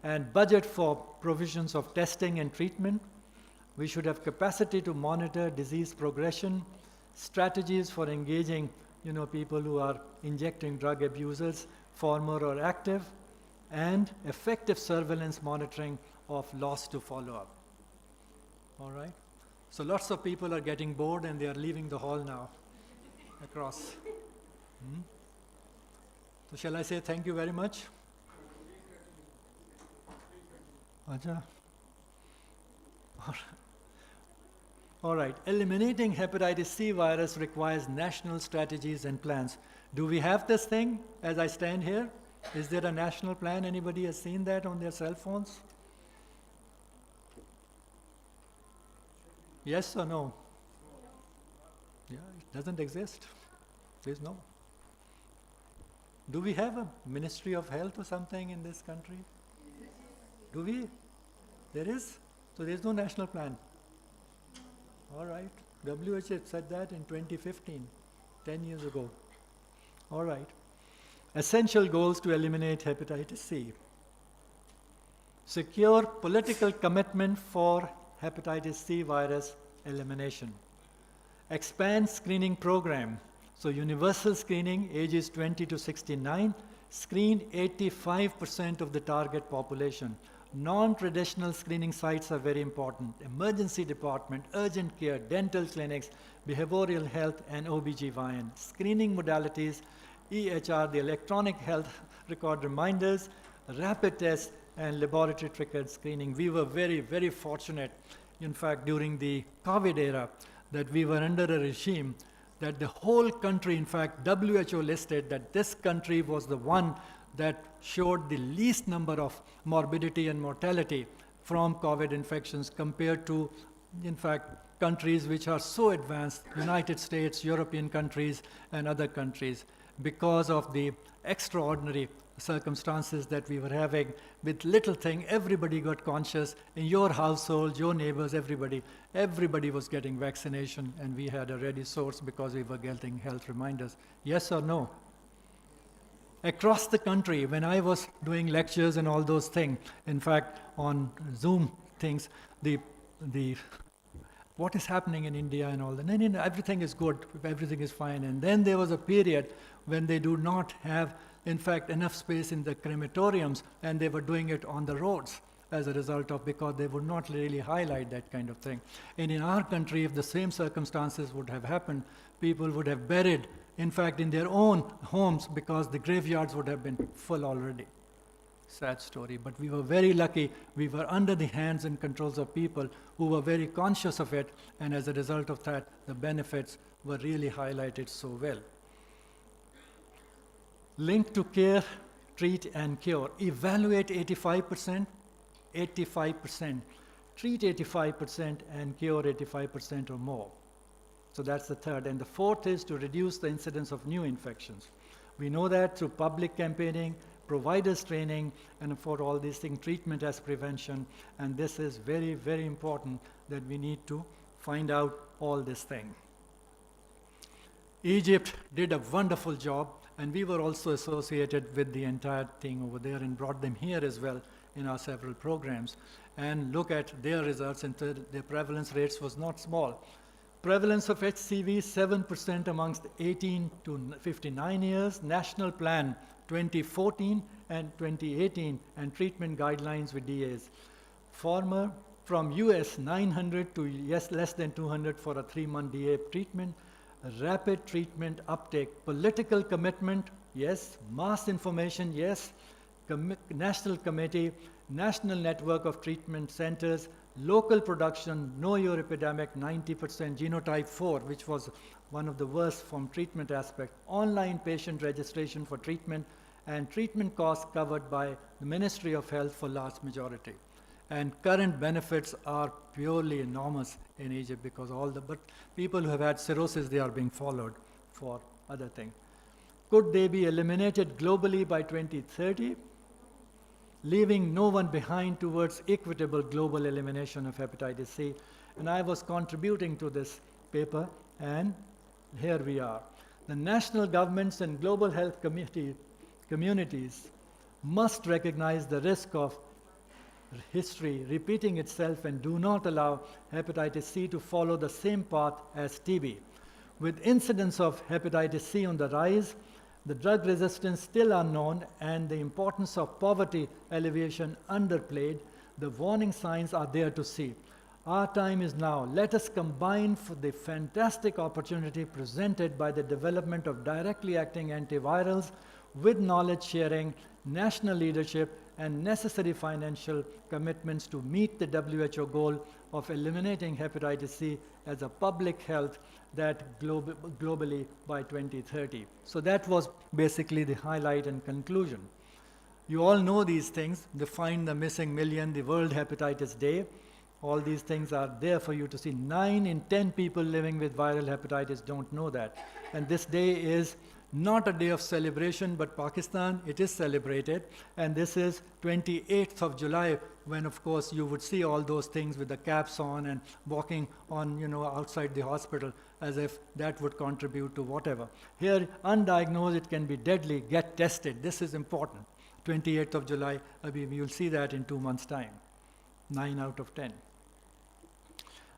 and budget for provisions of testing and treatment. We should have capacity to monitor disease progression, strategies for engaging people who are injecting drug abusers, former or active, and effective surveillance monitoring of loss to follow-up. All right? So lots of people are getting bored and they are leaving the hall now across. So shall I say thank you very much? Acha. All right. Eliminating hepatitis C virus requires national strategies and plans. Do we have this thing as I stand here? Is there a national plan? Anybody has seen that on their cell phones? Yes or no? Yeah, it doesn't exist. There's no. Do we have a Ministry of Health or something in this country? Do we? There is? So there's no national plan. All right. WHO said that in 2015, 10 years ago. All right. Essential goals to eliminate hepatitis C. Secure political commitment for hepatitis C virus elimination. Expand screening program. So universal screening, ages 20 to 69, screen 85% of the target population. Non-traditional screening sites are very important. Emergency department, urgent care, dental clinics, behavioral health, and OBGYN. Screening modalities, EHR, the electronic health record reminders, rapid tests, and laboratory triggered screening. We were very, very fortunate, in fact, during the COVID era, that we were under a regime that the whole country, in fact, WHO listed that this country was the one that showed the least number of morbidity and mortality from COVID infections compared to, in fact, countries which are so advanced, United States, European countries, and other countries, because of the extraordinary circumstances that we were having. With little thing, everybody got conscious. In your household, your neighbors, everybody was getting vaccination, and we had a ready source because we were getting health reminders. Yes or no? Across the country, when I was doing lectures and all those things, in fact, on Zoom things, what is happening in India and all that, and everything is good, everything is fine. And then there was a period when they do not have, in fact, enough space in the crematoriums, and they were doing it on the roads as a result of, because they would not really highlight that kind of thing. And in our country, if the same circumstances would have happened, people would have buried, in fact, in their own homes, because the graveyards would have been full already. Sad story, but we were very lucky. We were under the hands and controls of people who were very conscious of it, and as a result of that, the benefits were really highlighted so well. Link to care, treat, and cure. Evaluate 85%, 85%. Treat 85% and cure 85% or more. So that's the third. And the fourth is to reduce the incidence of new infections. We know that through public campaigning, providers training, and for all these things, treatment as prevention. And this is very, very important that we need to find out all this thing. Egypt did a wonderful job, and we were also associated with the entire thing over there and brought them here as well in our several programs. And look at their results, and their prevalence rates was not small. Prevalence of HCV, 7% amongst 18 to 59 years. National plan, 2014 and 2018, and treatment guidelines with DAs. Former, from US, 900 to less than 200 for a 3-month DA treatment. Rapid treatment uptake. Political commitment, yes. Mass information, yes. National committee, national network of treatment centers, local production, know your epidemic, 90%, genotype 4, which was one of the worst from treatment aspect, online patient registration for treatment, and treatment costs covered by the Ministry of Health for large majority. And current benefits are purely enormous in Egypt, because but people who have had cirrhosis, they are being followed for other things. Could they be eliminated globally by 2030? Leaving no one behind towards equitable global elimination of hepatitis C. And I was contributing to this paper, and here we are. The national governments and global health communities must recognize the risk of history repeating itself and do not allow hepatitis C to follow the same path as TB. With incidence of hepatitis C on the rise, the drug resistance still unknown, and the importance of poverty alleviation underplayed, the warning signs are there to see. Our time is now. Let us combine for the fantastic opportunity presented by the development of directly acting antivirals with knowledge sharing, national leadership, and necessary financial commitments to meet the WHO goal of eliminating hepatitis C as a public health that globally by 2030. So that was basically the highlight and conclusion. You all know these things: define the missing million, the World Hepatitis Day. All these things are there for you to see. 9 in 10 people living with viral hepatitis don't know that. And this day is not a day of celebration, but Pakistan, it is celebrated. And this is 28th of July, when of course you would see all those things with the caps on and walking on, outside the hospital, as if that would contribute to whatever. Here, undiagnosed, it can be deadly. Get tested. This is important. 28th of July, you'll see that in 2 months' time. 9 out of 10.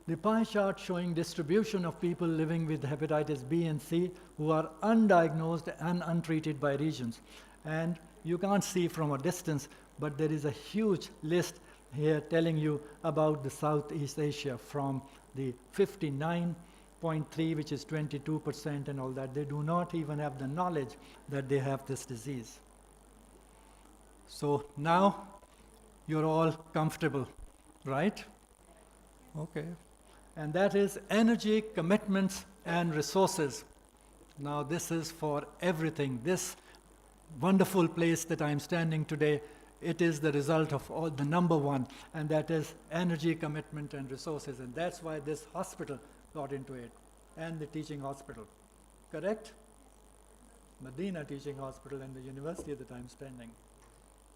The pie chart showing distribution of people living with hepatitis B and C who are undiagnosed and untreated by regions. And you can't see from a distance, but there is a huge list here telling you about the Southeast Asia, from the 59.3, which is 22% and all that. They do not even have the knowledge that they have this disease. So now you're all comfortable, right? Okay. And that is energy, commitments, and resources. Now this is for everything. This wonderful place that I'm standing today, it is the result of all the number one, and that is energy, commitment, and resources. And that's why this hospital got into it, and the teaching hospital. Correct? Medina Teaching Hospital and the university that I'm standing.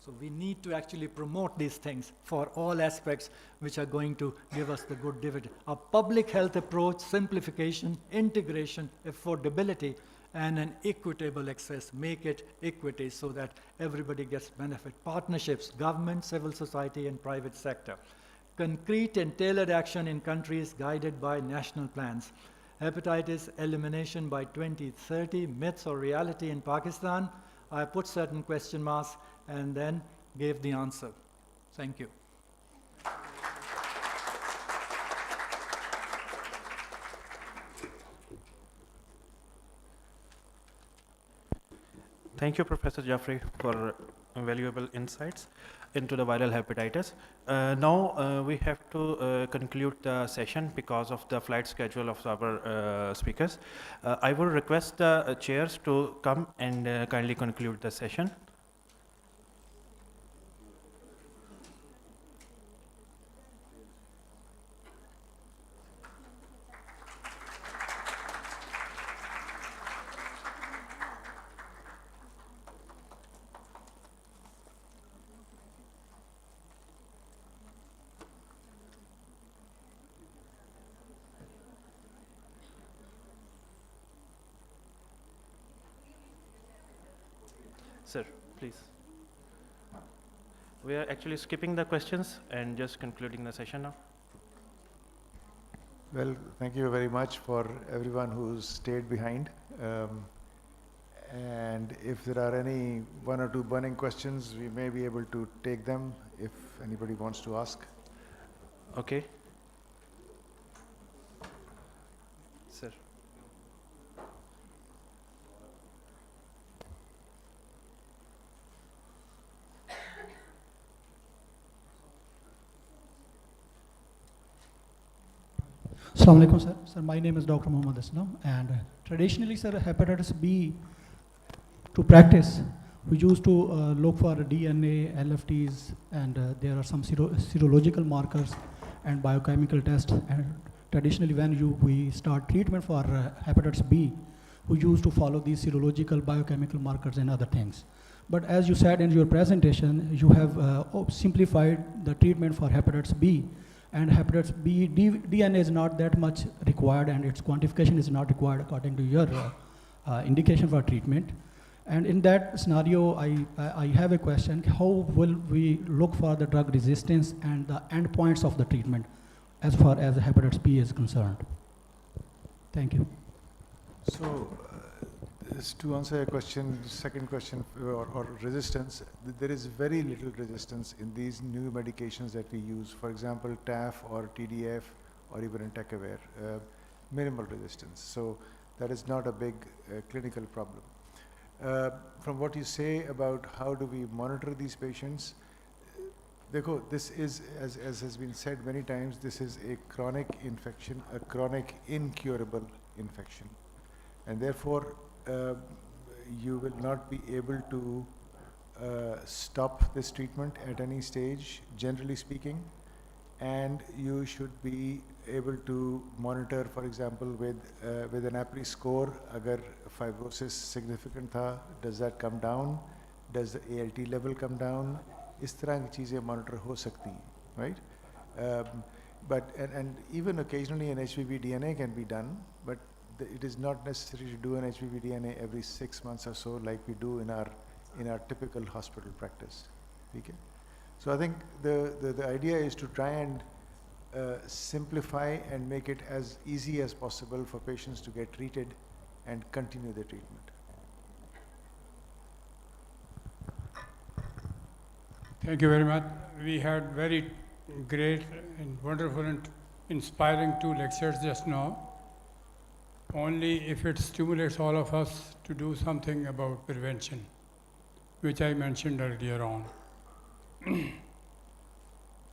So we need to actually promote these things for all aspects which are going to give us the good dividend. A public health approach, simplification, integration, affordability, and an equitable access. Make it equity so that everybody gets benefit. Partnerships, government, civil society, and private sector. Concrete and tailored action in countries guided by national plans. Hepatitis elimination by 2030, myths or reality in Pakistan. I put certain question marks and then gave the answer. Thank you. Thank you, Professor Jaffrey, for valuable insights into the viral hepatitis. Now we have to conclude the session because of the flight schedule of our speakers. I will request the chairs to come and kindly conclude the session. Sir, please. We are actually skipping the questions and just concluding the session now. Well, thank you very much for everyone who's stayed behind. And if there are any 1 or 2 burning questions, we may be able to take them if anybody wants to ask. Okay. Sir. Assalamu alaikum, sir. Sir, my name is Dr. Muhammad Aslam, and traditionally, sir, hepatitis B to practice, we used to look for DNA, LFTs, and there are some serological markers and biochemical tests. And traditionally, when we start treatment for hepatitis B, we used to follow these serological biochemical markers and other things. But as you said in your presentation, you have simplified the treatment for hepatitis B. And hepatitis B DNA is not that much required, and its quantification is not required according to your indication for treatment. And in that scenario, I have a question. How will we look for the drug resistance and the endpoints of the treatment as far as hepatitis B is concerned? Thank you. So, to answer your question, second question, or resistance, there is very little resistance in these new medications that we use. For example, TAF or TDF or even entecavir, minimal resistance. So that is not a big clinical problem. From what you say about how do we monitor these patients, Dekho, this is, as has been said many times, this is a chronic infection, a chronic incurable infection. And therefore, you will not be able to stop this treatment at any stage, generally speaking. And you should be able to monitor, for example, with an APRI score, agar fibrosis significant tha, does that come down? Does the ALT level come down? Is tarah ki cheezein monitor ho sakti hain, right? And even occasionally an HBV DNA can be done, but it is not necessary to do an HBV DNA every 6 months or so, like we do in our typical hospital practice. Okay? So I think the idea is to try and simplify and make it as easy as possible for patients to get treated and continue their treatment. Thank you very much. We had very great and wonderful and inspiring 2 lectures just now. Only if it stimulates all of us to do something about prevention, which I mentioned earlier on.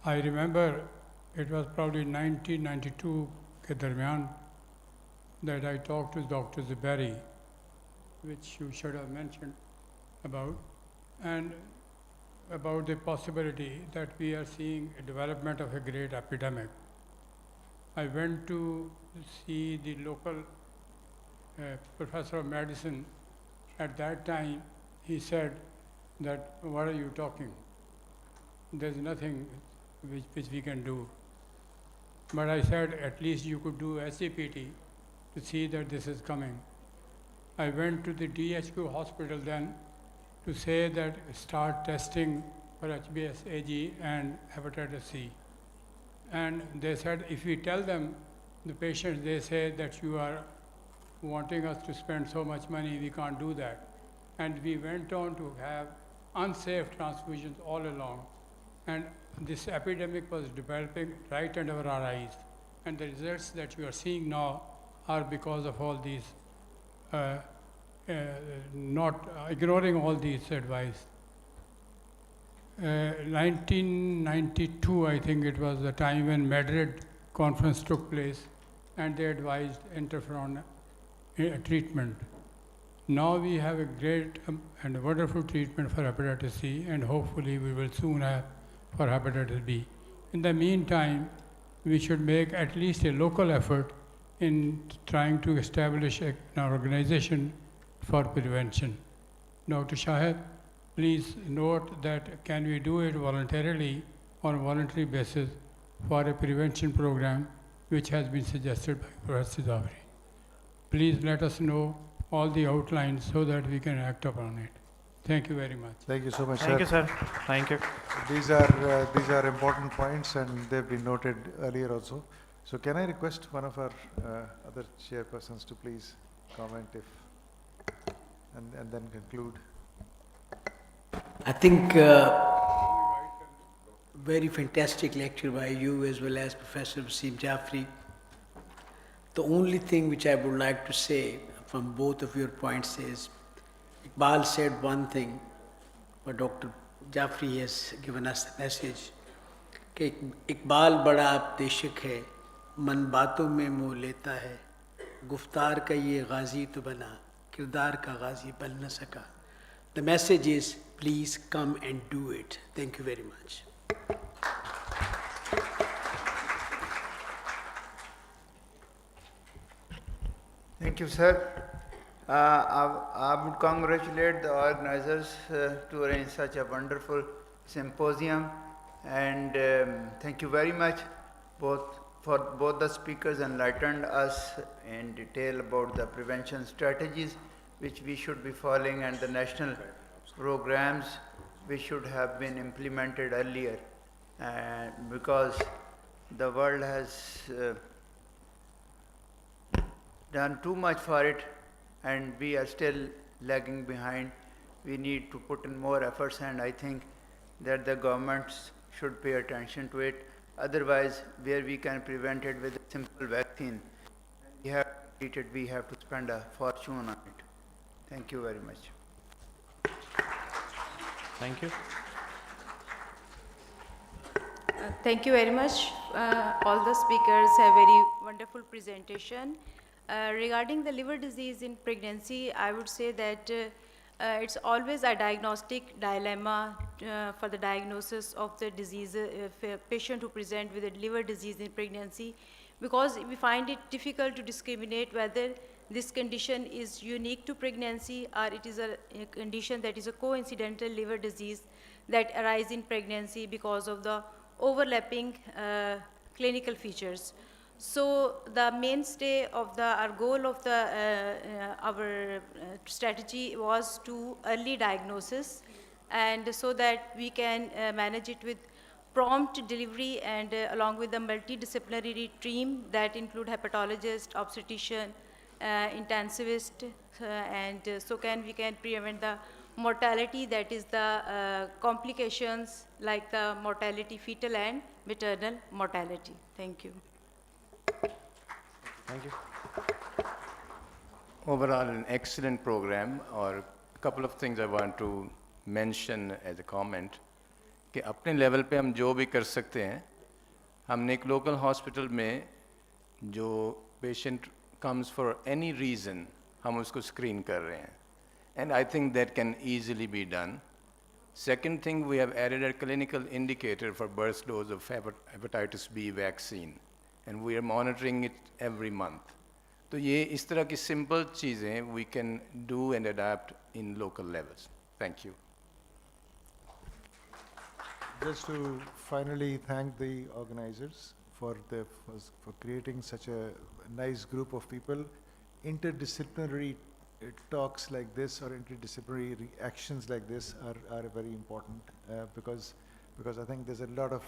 I remember it was probably 1992 ke darmiyan that I talked to Dr. Zuberi, which you should have mentioned about, and about the possibility that we are seeing a development of a great epidemic. I went to see the local professor of medicine. At that time, he said that, what are you talking? There's nothing which we can do. But I said, at least you could do SGPT to see that this is coming. I went to the DHQ hospital then to say that start testing for HBs, AG and hepatitis C. And they said, if we tell them, the patients, they say that you are wanting us to spend so much money, we can't do that. And we went on to have unsafe transfusions all along. And this epidemic was developing right under our eyes. And the results that you are seeing now are because of all these, not ignoring all these advice. 1992, I think it was the time when Madrid conference took place, and they advised interferon treatment. Now we have a great and a wonderful treatment for hepatitis C, and hopefully we will soon have for hepatitis B. In the meantime, we should make at least a local effort in trying to establish an organization for prevention. Dr. Shahid, please note that can we do it voluntarily on a voluntary basis for a prevention program which has been suggested by Professor Zavri. Please let us know all the outlines so that we can act upon it. Thank you very much. Thank you so much, Thank you, sir. Thank you. These are important points, and they've been noted earlier also. So can I request one of our other chairpersons to please comment and then conclude? I think very fantastic lecture by you as well as Professor Wasim Jaffrey. The only thing which I would like to say from both of your points is, Iqbal said one thing, but Dr. Jaffrey has given us the message कि इकबाल बड़ा आपदेशक है, मन बातों में मोह लेता है, गुफ्तार का ये गाजी तो बना, किरदार का गाजी बन न सका. The message is, please come and do it. Thank you very much. Thank you, sir. I would congratulate the organizers to arrange such a wonderful symposium, and thank you very much for both the speakers enlightened us in detail about the prevention strategies which we should be following, and the national programs which should have been implemented earlier, because the world has done too much for it and we are still lagging behind. We need to put in more efforts, and I think that the governments should pay attention to it. Otherwise, where we can prevent it with a simple vaccine, we have to treat it, we have to spend a fortune on it. Thank you very much. Thank you. Thank you very much. All the speakers have very wonderful presentation. Regarding the liver disease in pregnancy, I would say that it's always a diagnostic dilemma for the diagnosis of the disease, if a patient who present with a liver disease in pregnancy, because we find it difficult to discriminate whether this condition is unique to pregnancy or it is a condition that is a coincidental liver disease that arises in pregnancy because of the overlapping clinical features. So the mainstay of our goal of our strategy was to early diagnosis, and so that we can manage it with prompt delivery and along with the multidisciplinary team that include hepatologist, obstetrician, intensivist, and so we can prevent the mortality, that is the complications like the mortality, fetal and maternal mortality. Thank you. Thank you. Overall, an excellent program, और a couple of things I want to mention as a comment, कि अपने level पे हम जो भी कर सकते हैं, हमने एक लोकल हॉस्पिटल में जो patient comes for any reason, हम उसको screen कर रहे हैं. And I think that can easily be done. Second thing, we have added a clinical indicator for burst dose of hepatitis B vaccine, and we are monitoring it every month. तो ये इस तरह की simple चीज़ें we can do and adapt in local levels. Thank you. Just to finally thank the organizers for creating such a nice group of people. Interdisciplinary talks like this or interdisciplinary reactions like this are very important because I think there's a lot of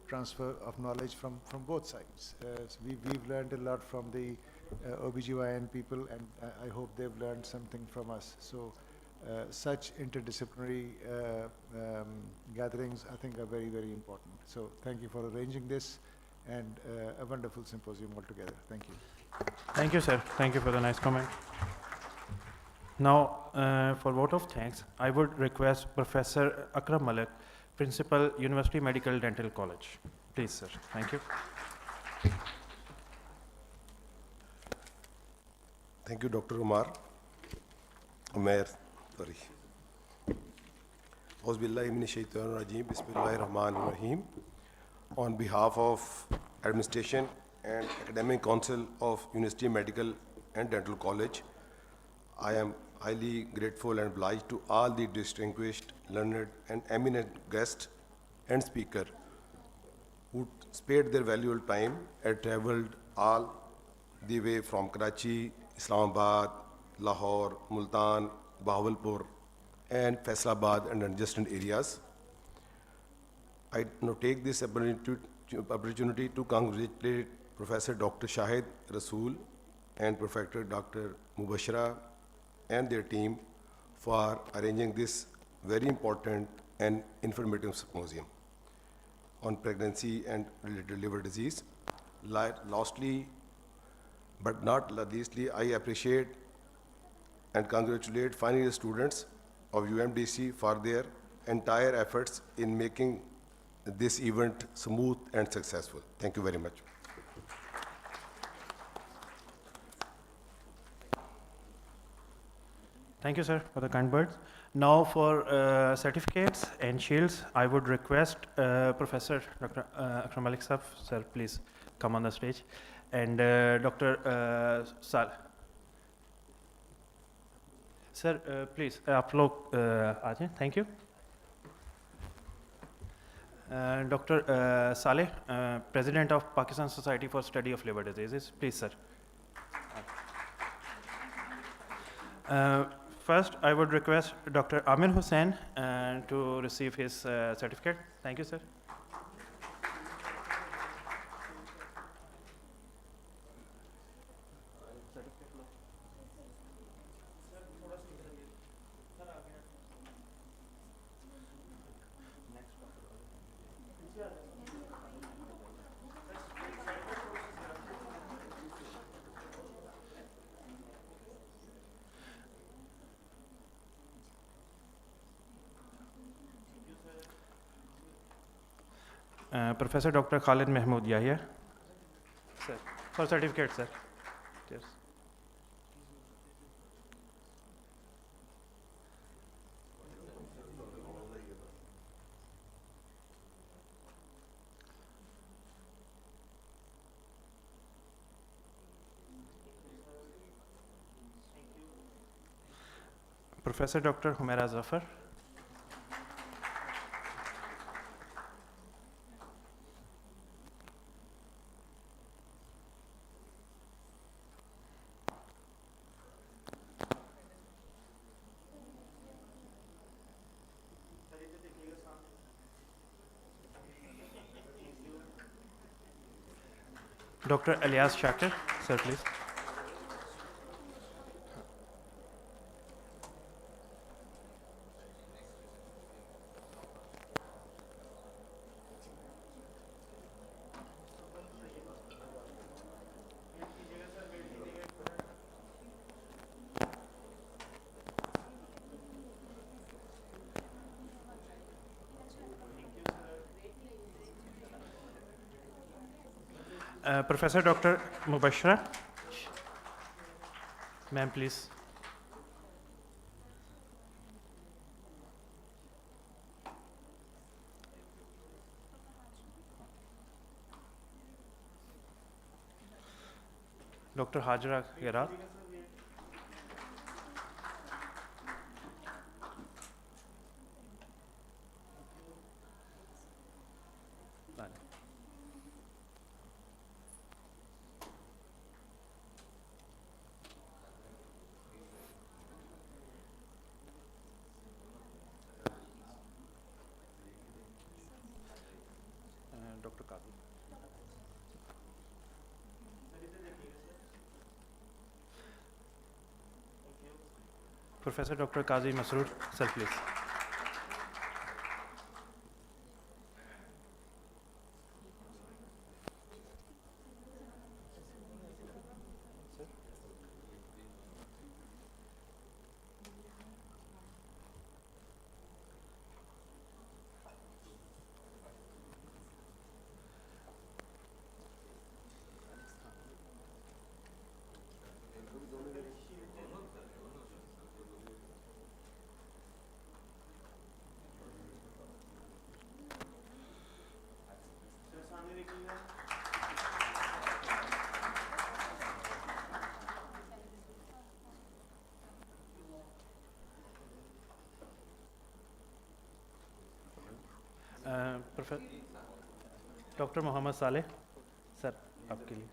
transfer of knowledge from both sides. So we've learned a lot from the OBGYN people, and I hope they've learned something from us. So such interdisciplinary gatherings I think are very, very important. So thank you for arranging this, and a wonderful symposium altogether. Thank you. Thank you, sir. Thank you for the nice comment. Now, for vote of thanks, I would request Professor Akram Malik, Principal, University Medical Dental College. Please, sir. Thank you. Thank you, Dr. Umar. Umair, sorry. Auzubillahi minash shaitanir rajeem. Bismillahir Rahmanir Rahim. On behalf of Administration and Academic Council of University Medical and Dental College, I am highly grateful and obliged to all the distinguished, learned and eminent guests and speakers who spared their valuable time and traveled all the way from Karachi, Islamabad, Lahore, Multan, Bahawalpur and Faisalabad and adjacent areas. I now take this opportunity to congratulate Professor Dr. Shahid Rasool and Professor Dr. Mubashira and their team for arranging this very important and informative symposium on pregnancy and related liver disease. Lastly, but not leastly, I appreciate and congratulate final year students of UMDC for their entire efforts in making this event smooth and successful. Thank you very much. Thank you, sir, for the kind words. Now, for certificates and shields, I would request Professor Dr. Akram Malik sir, please come on the stage, and Dr. Sal. Sir, please, आप लोग आ जाएं. Thank you. Dr. Saleh, President of Pakistan Society for Study of Liver Diseases, please, sir. First, I would request Dr. Amir Hussain to receive his certificate. Thank you, sir. Professor Dr. Khalid Mahmoodia here. Sir, for certificate, sir. Yes. Professor Dr. Humaira Zafar. Dr. Elias Shakir, sir, please. Professor Dr. Mubashra. Ma'am, please. Dr. Hajra Gerat. Dr. Kazi. Professor Dr. Kazi Masroor, sir, please. Professor Dr. Mohammed Saleh, sir, आपके लिए.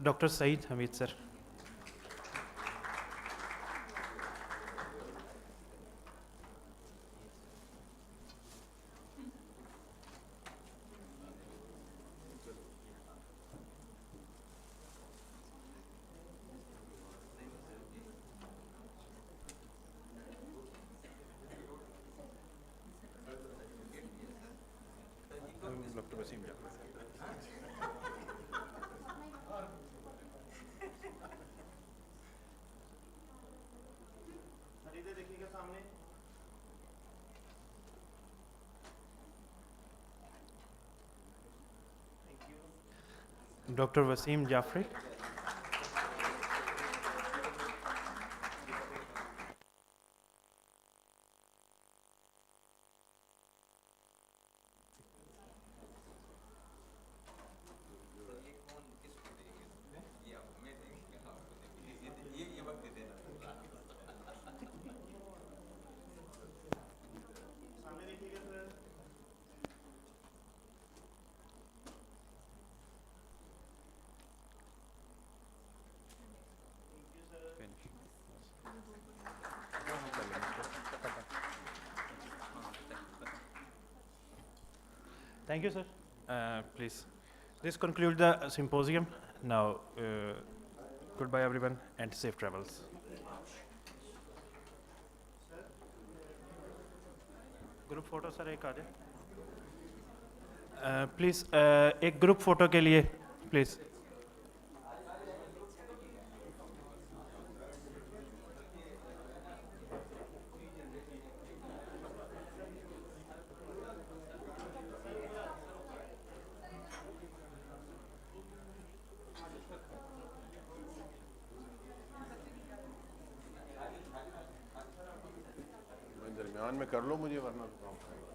Dr. Saeed Hamid, sir. Dr. Wasim Jafar. Dr. Wasim Jafri. Thank you, sir. Please. This concludes the symposium. Now, goodbye, everyone, and safe travels. Group photo sir एक आ जाए please एक group photo के लिए please दरमियान में कर लो मुझे वरना तो काम करेगा।